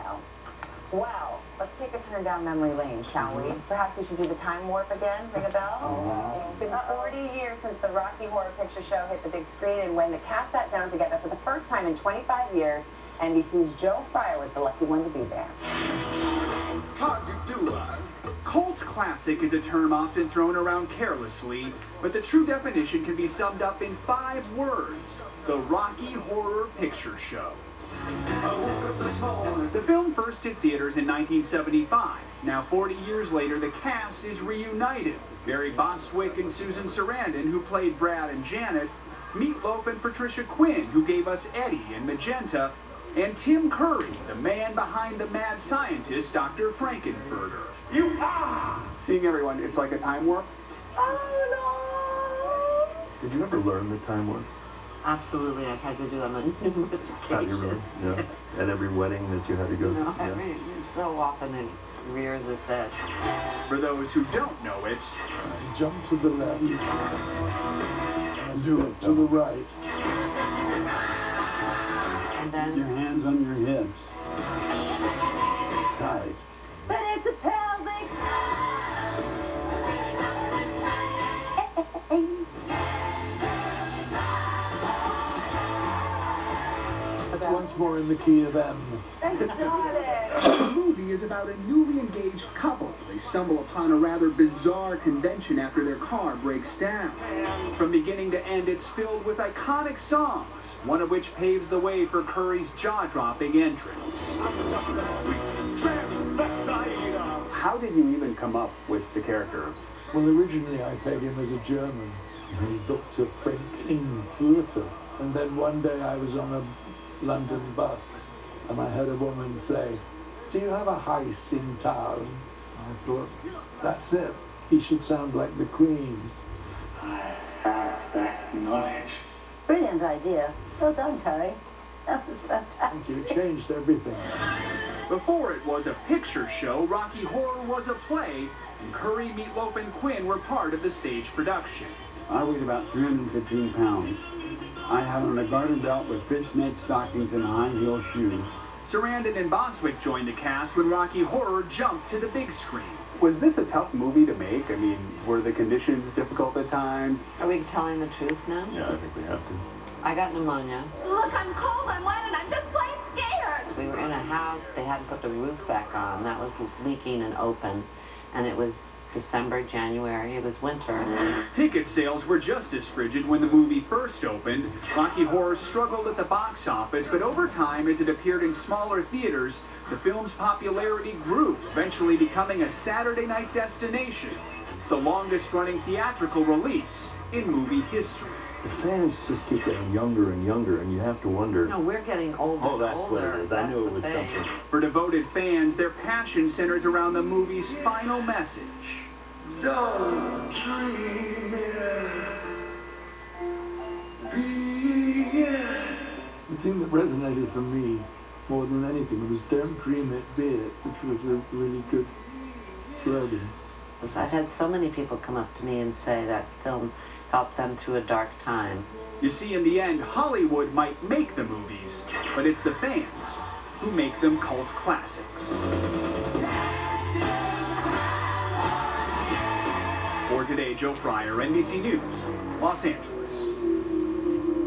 Al. Well, let's take a turn down memory lane, shall we? Perhaps we should do the time warp again. Ring a bell? It's been 40 years since the Rocky Horror Picture Show hit the big screen, and when the cast sat down together for the first time in 25 years, NBC's Joe Fryer was the lucky one to be there. How'd you do, Cult classic is a term often thrown around carelessly, but the true definition can be summed up in 5 words: the Rocky Horror Picture Show. The film first hit theaters in 1975. Now, 40 years later, the cast is reunited. Barry Bostwick and Susan Sarandon, who played Brad and Janet, Meatloaf and Patricia Quinn, who gave us Eddie and Magenta, and Tim Curry, the man behind the mad scientist, Dr. Frankenfurter. Seeing everyone, it's like a time warp? Oh, no! Did you ever learn the time warp? Absolutely, I've had to do on numerous How do you occasions. really? Yeah. At every wedding that you had to go to? No, Yeah. I mean, so often it rears its head. For those who don't know it, Jump to the left. And do it to the right. And then Your hands on your hips. Tight. But it's a pelvic. Once more in the key of M. Got it. the movie is about a newly engaged couple. They stumble upon a rather bizarre convention after their car breaks down. From beginning to end, it's filled with iconic songs, one of which paves the way for Curry's jaw-dropping entrance. How did you even come up with the character? Well, originally I played him as a German. He's Dr. Frankenfurter. And then one day I was on a London bus and I heard a woman say, "Do you have a house in town?" I thought, that's it. He should sound like the Queen. I have that knowledge. Brilliant idea. Well done, Curry. That was fantastic. Thank you. It changed everything. Before it was a picture show, Rocky Horror was a play, and Curry, Meatloaf, and Quinn were part of the stage production. I weighed about 315 pounds. I had on a garter belt with fishnet stockings and high-heel shoes. Sarandon and Bostwick joined the cast when Rocky Horror jumped to the big screen. Was this a tough movie to make? I mean, were the conditions difficult at times? are we telling the truth now? Yeah, I think we have to. I got pneumonia. Look, I'm cold, I'm wet, and I'm just plain scared. We were in a house, they hadn't put the roof back on. That was leaking and open. And it was December, January, it was winter. Ticket sales were just as frigid when the movie first opened. Rocky Horror struggled at the box office, but over time, as it appeared in smaller theaters, the film's popularity grew, eventually becoming a Saturday night destination, the longest-running theatrical release in movie history. The fans just keep getting younger and younger, and you have to wonder. No, we're getting older Oh, and that's what older. it is. I knew it was That's the thing. something. For devoted fans, their passion centers around the movie's final message. Don't dream it. Be it. The thing that resonated for me more than anything was "Don't Dream It, Be It," which was a really good slogan. I've had so many people come up to me and say that film helped them through a dark time. You see, in the end, Hollywood might make the movies, but it's the fans who make them cult classics. For today, Joe Fryer, NBC News, Los Angeles.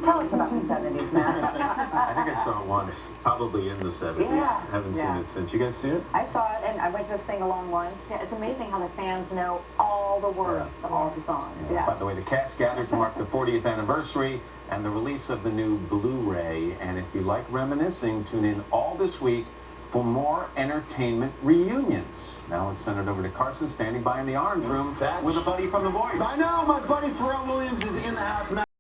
Tell us about the 70s, Matt. I think I saw it once, probably in the 70s. Yeah. Haven't Yeah. seen it since. You guys see it? I saw it, and I went to a sing-along once. Yeah, it's amazing how the fans know all the words to all the songs. Yeah. By the way, the cast gathered to mark the 40th anniversary and the release of the new Blu-ray. And if you like reminiscing, tune in all this week for more entertainment reunions. Now let's send it over to Carson, standing by in the orange room with a buddy from The Voice. I know, my buddy Pharrell Williams is in the house.